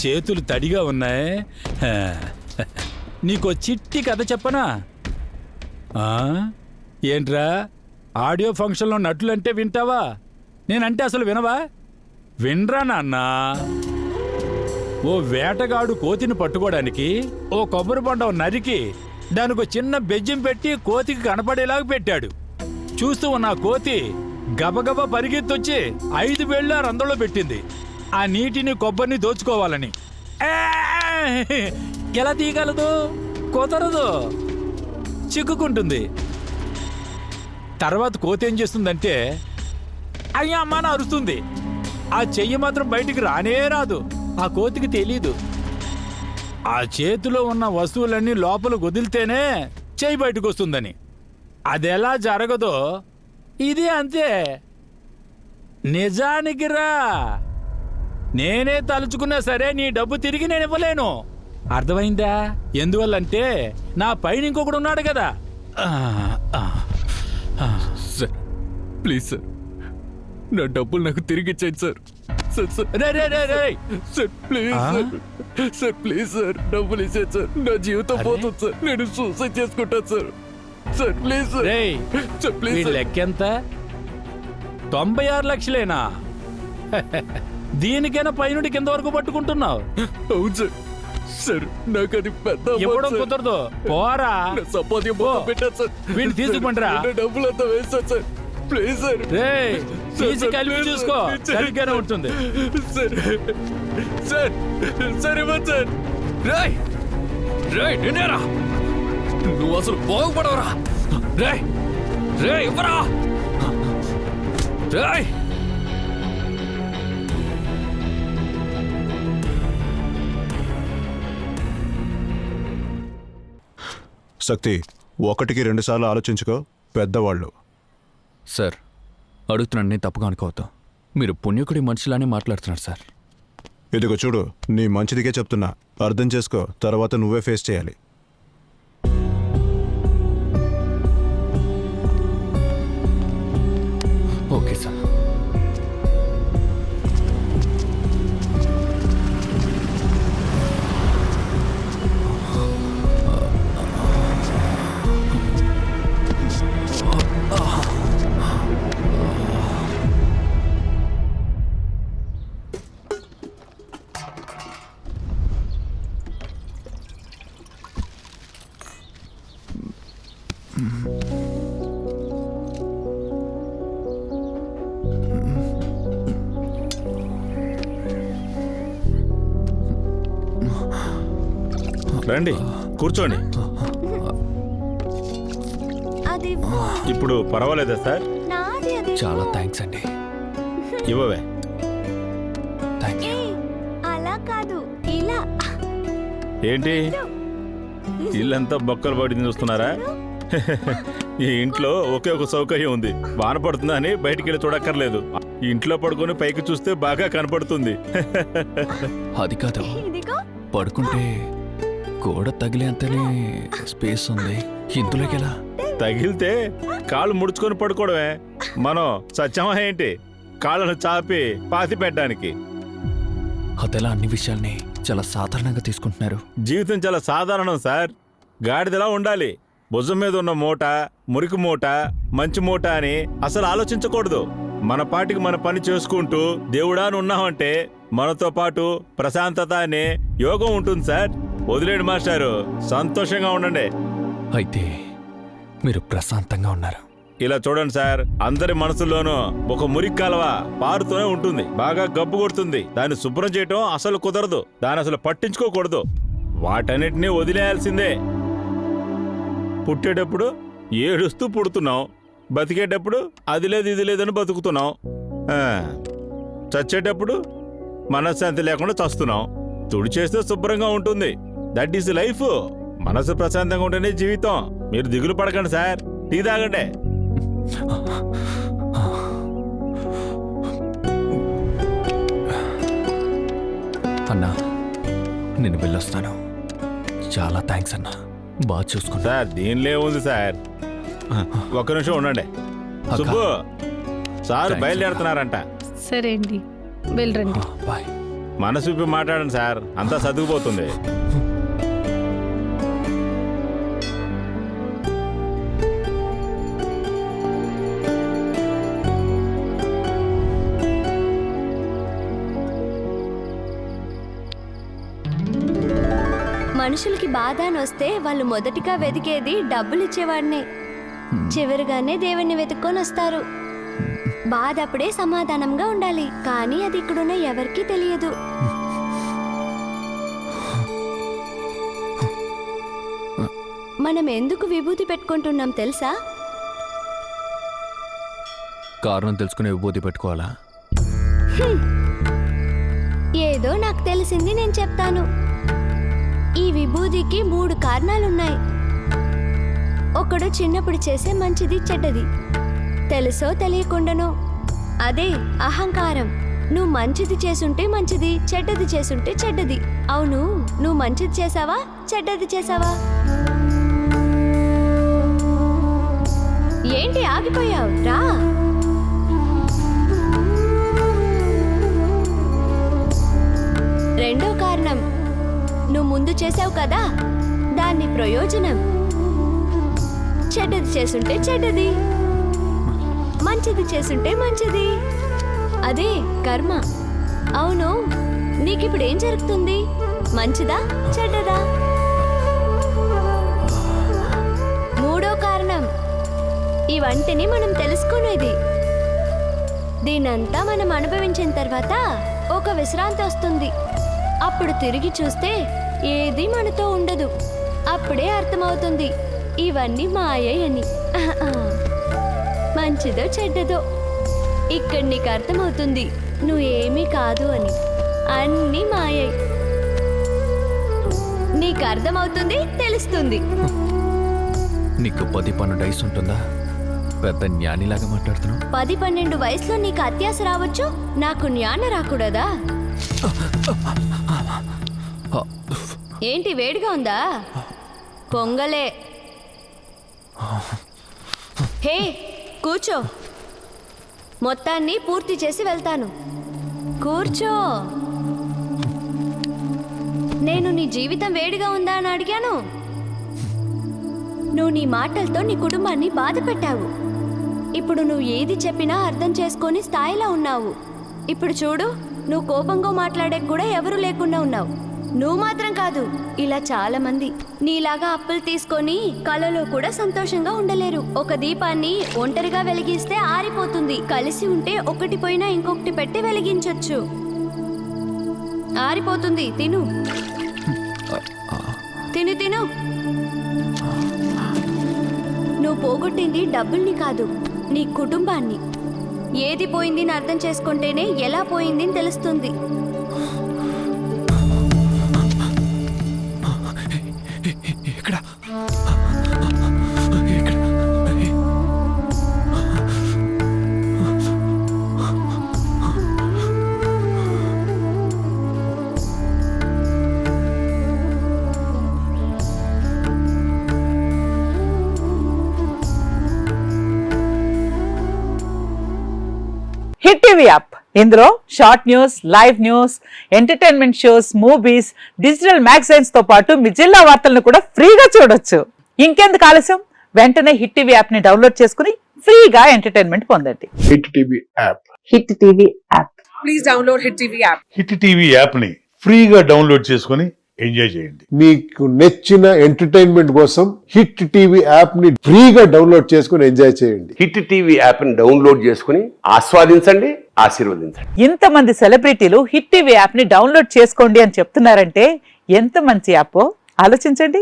చేతులు తడిగా ఉన్నాయి. నీకో చిట్టి కథ చెప్పనా? ఏంట్రా ఆడియో ఫంక్షన్లో నటులంటే వింటావా? నేనంటే అసలు వినవా? వినరా నాన్న. ఓ వేటగాడు కోతిని పట్టుకోవడానికి ఓ కొబ్బరి బొండం నరికి దానికి చిన్న బెజ్జం పెట్టి కోతికి కనపడేలాగా పెట్టాడు. చూస్తూ ఉన్న కోతి గబగబా పరిగెత్తొచ్చి 5 వేళ్ళ రంధ్రంలో పెట్టింది ఆ నీటిని కొబ్బరిని దోచుకోవాలని. ఎలా తీయగలదు? కుదరదు, చిక్కుకుంటుంది. తర్వాత కోతి ఏం చేస్తుందంటే అయ్యా అమ్మ అని అరుస్తుంది. ఆ చెయ్యి మాత్రం బయటికి రానే రాదు. ఆ కోతికి తెలీదు ఆ చేతిలో ఉన్న వస్తువులన్నీ లోపల వదిలితేనే చెయ్యి బయటకు వస్తుందని. అదెలా జరగదో ఇది అంతే. నిజానికి రా, నేనే తలుచుకున్నా సరే నీ డబ్బు తిరిగి నేను ఇవ్వలేను. అర్థమైందా? ఎందువల్లంటే నా పైన ఇంకొకడు ఉన్నాడు కదా. సార్ ప్లీజ్ సార్, నా డబ్బులు నాకు తిరిగి ఇచ్చేయండి sir. Sir please sir, please sir, డబ్బులు ఇచ్చేయండి సార్. నా జీవితం పోతుంది సార్, నేను సూసైడ్ చేసుకుంటాను sir. Sir please sir, please. లెక్కెంత? 96 లక్షలేనా? దీనికైనా పైనుండి కింద వరకు పట్టుకుంటున్నావు? అవును సార్. సార్ నాకు అది పెద్ద ఇవ్వడం కుదరదు. పోరా, సంపాద్యం పెట్టాను సార్. వీడిని తీసుకుంటారా? డబ్బులంతా వేస్తాను సార్. Please sir. తీసి కలిపి చూసుకో, సరిగ్గానే ఉంటుంది. సార్ సార్ సార్ ఇవ్వండి సార్. రాయ్ రాయ్ నేనేరా, నువ్వు అసలు బాగుపడవరా. రాయ్ రాయ్ ఇవ్వరా. రాయ్ శక్తి, 1కి 2 సార్లు ఆలోచించుకో. పెద్దవాళ్ళు. సార్ అడుగుతున్నాను, తప్పుగా అనుకోవద్దు. మీరు పుణ్యకుడి మనుషులానే మాట్లాడుతున్నారు సార్. ఇదిగో చూడు, నీ మంచిదికే చెప్తున్నా, అర్థం చేసుకో. తర్వాత నువ్వే ఫేస్ చేయాలి. Okay sir. రండి, కూర్చోండి. ఇప్పుడు పర్వాలేదా సార్? చాలా థ్యాంక్స్ అండి. ఇవ్వవే. అలా కాదు, ఇలా. ఏంటి ఇల్లంతా బొక్కలు పడింది చూస్తున్నారా? ఈ ఇంట్లో ఒకే ఒక సౌకర్యం ఉంది, వాన పడుతుందా అని బయటికి వెళ్ళి చూడక్కర్లేదు. ఇంట్లో పడుకొని పైకి చూస్తే బాగా కనపడుతుంది. అది కాదు, పడుకుంటే గోడ తగిలేంతనే స్పేస్ ఉంది, ఇందులోకి ఎలా? తగిలితే కాళ్ళు ముడుచుకొని పడుకోవడమే. మనం సత్యమా ఏంటి కాళ్ళను చాపి పాతి పెట్టడానికి? అదెలా అన్ని విషయాల్ని చాలా సాధారణంగా తీసుకుంటున్నారు? జీవితం చాలా సాధారణం సార్. గాడిదలా ఉండాలి. భుజం మీద ఉన్న మూట, మురికి మూట, మంచి మూట అని అసలు ఆలోచించకూడదు. మన పాటికి మన పని చేసుకుంటూ దేవుడా అని ఉన్నామంటే మనతో పాటు ప్రశాంతత అనే యోగం ఉంటుంది సార్. వదిలేడు మాస్టారు, సంతోషంగా ఉండండి. అయితే మీరు ప్రశాంతంగా ఉన్నారు. ఇలా చూడండి సార్, అందరి మనసుల్లోనూ ఒక మురికి కాలువ పారుతూనే ఉంటుంది. బాగా గబ్బు కొడుతుంది. దాన్ని శుభ్రం చేయటం అసలు కుదరదు. దాన్ని అసలు పట్టించుకోకూడదు. వాటన్నిటినీ వదిలేయాల్సిందే. పుట్టేటప్పుడు ఏడుస్తూ పుడుతున్నాం, బతికేటప్పుడు అది లేదు ఇది లేదని బతుకుతున్నాం. చచ్చేటప్పుడు మనశ్శాంతి లేకుండా చస్తున్నాం. తుడిచేస్తే శుభ్రంగా ఉంటుంది. That is life. మనసు ప్రశాంతంగా ఉంటేనే జీవితం. మీరు దిగులు పడకండి సార్, టీ తాగండి. అన్నా, నేను వెళ్ళొస్తాను. చాలా థ్యాంక్స్ అన్నా, బాగా చూసుకుంటా. సార్ దీనిలో ఉంది సార్. ఒక్క నిమిషం ఉండండి. సుబ్బు, సార్ బయలుదేరుతున్నారంట. సరే అండి, వెళ్ళరండి. బాయ్. మనసు విప్పి మాట్లాడండి సార్, అంతా చదువుపోతుంది. మనుషులకి బాధ అని వస్తే వాళ్ళు మొదటిగా వెతికేది డబ్బులు ఇచ్చేవాడినే. చివరిగానే దేవుణ్ణి వెతుక్కొని వస్తారు. బాధ అప్పుడే సమాధానంగా ఉండాలి, కానీ అది ఇక్కడున్న ఎవరికీ తెలియదు. మనం ఎందుకు విభూతి పెట్టుకుంటున్నాం తెలుసా? కారణం తెలుసుకునే విభూతి పెట్టుకోవాలా? ఏదో నాకు తెలిసింది నేను చెప్తాను. ఈ విభూతికి 3 కారణాలున్నాయి. ఒకడు చిన్నప్పుడు చేసే మంచిది చెడ్డది, తెలుసో తెలియకుండానో. అదే అహంకారం. నువ్వు మంచిది చేసుంటే మంచిది, చెడ్డది చేసుంటే చెడ్డది. అవును, నువ్వు మంచిది చేసావా, చెడ్డది చేసావా? ఏంటి ఆగిపోయావు? రా. రెండో కారణం, నువ్వు ముందు చేసావు కదా, దాన్ని ప్రయోజనం. చెడ్డది చేసుంటే చెడ్డది, మంచిది చేసుంటే మంచిది. అదే కర్మ. అవును, నీకిప్పుడు ఏం జరుగుతుంది? మంచిదా, చెడ్డదా? మూడో కారణం, ఇవంటిని మనం తెలుసుకునేది. దీనంతా మనం అనుభవించిన తర్వాత ఒక విశ్రాంతి వస్తుంది. అప్పుడు తిరిగి చూస్తే ఏది మనతో ఉండదు. అప్పుడే అర్థమవుతుంది ఇవన్నీ మాయే అని. మంచిదో చెడ్డదో ఇక్కడ నీకు అర్థమవుతుంది నువ్వేమీ కాదు అని. అన్నీ మాయే. నీకు అర్థమవుతుంది, తెలుస్తుంది. నీకు 10-12 వయసు ఉంటుందా? పెద్ద జ్ఞానిలాగా మాట్లాడుతున్నావు. 10-12 వయసులో నీకు అత్యాస రావచ్చు, నాకు జ్ఞానం రాకూడదా? ఏంటి వేడిగా ఉందా? పొంగలే. హే, కూర్చో. మొత్తాన్ని పూర్తి చేసి వెళ్తాను. కూర్చో. నేను నీ జీవితం వేడిగా ఉందా అని అడిగాను. నువ్వు నీ మాటలతో నీ కుటుంబాన్ని బాధ పెట్టావు. ఇప్పుడు నువ్వు ఏది చెప్పినా అర్థం చేసుకొని స్థాయిలో ఉన్నావు. ఇప్పుడు చూడు, నువ్వు కోపంగా మాట్లాడే కూడా ఎవరు లేకుండా ఉన్నావు. నువ్వు మాత్రం కాదు, ఇలా చాలా మంది నీలాగా అప్పులు తీసుకొని కళలో కూడా సంతోషంగా ఉండలేరు. ఒక దీపాన్ని ఒంటరిగా వెలిగిస్తే ఆరిపోతుంది, కలిసి ఉంటే ఒకటి పోయినా ఇంకొకటి పెట్టి వెలిగించొచ్చు. ఆరిపోతుంది. తిను తిను తిను. నువ్వు పోగొట్టింది డబ్బుల్ని కాదు, నీ కుటుంబాన్ని. ఏది పోయింది అని అర్థం చేసుకుంటేనే ఎలా పోయింది అని తెలుస్తుంది. ఇక్కడ హిట్ టీవీ యాప్, ఇందులో short news, live news, entertainment shows, movies, digital magazines తో పాటు మీ జిల్లా వార్తలను కూడా ఫ్రీగా చూడొచ్చు. ఇంకెందుకు ఆలస్యం, వెంటనే హిట్ టీవీ యాప్ ని డౌన్లోడ్ చేసుకుని ఫ్రీగా ఎంటర్టైన్మెంట్ పొందండి. Hit TV app. Hit TV app. Please download hit TV app. Hit TV app ని ఫ్రీగా డౌన్లోడ్ చేసుకుని ఎంజాయ్ చేయండి. మీకు నచ్చిన ఎంటర్టైన్మెంట్ కోసం హిట్ టీవీ యాప్ ని ఫ్రీగా డౌన్లోడ్ చేసుకుని ఎంజాయ్ చేయండి. హిట్ టీవీ యాప్ ని డౌన్లోడ్ చేసుకుని ఆస్వాదించండి, ఆశీర్వదించండి. ఇంతమంది సెలబ్రిటీలు హిట్ టీవీ యాప్ ని డౌన్లోడ్ చేసుకోండి అని చెప్తున్నారంటే ఎంత మంచి యాప్ ఆలోచించండి.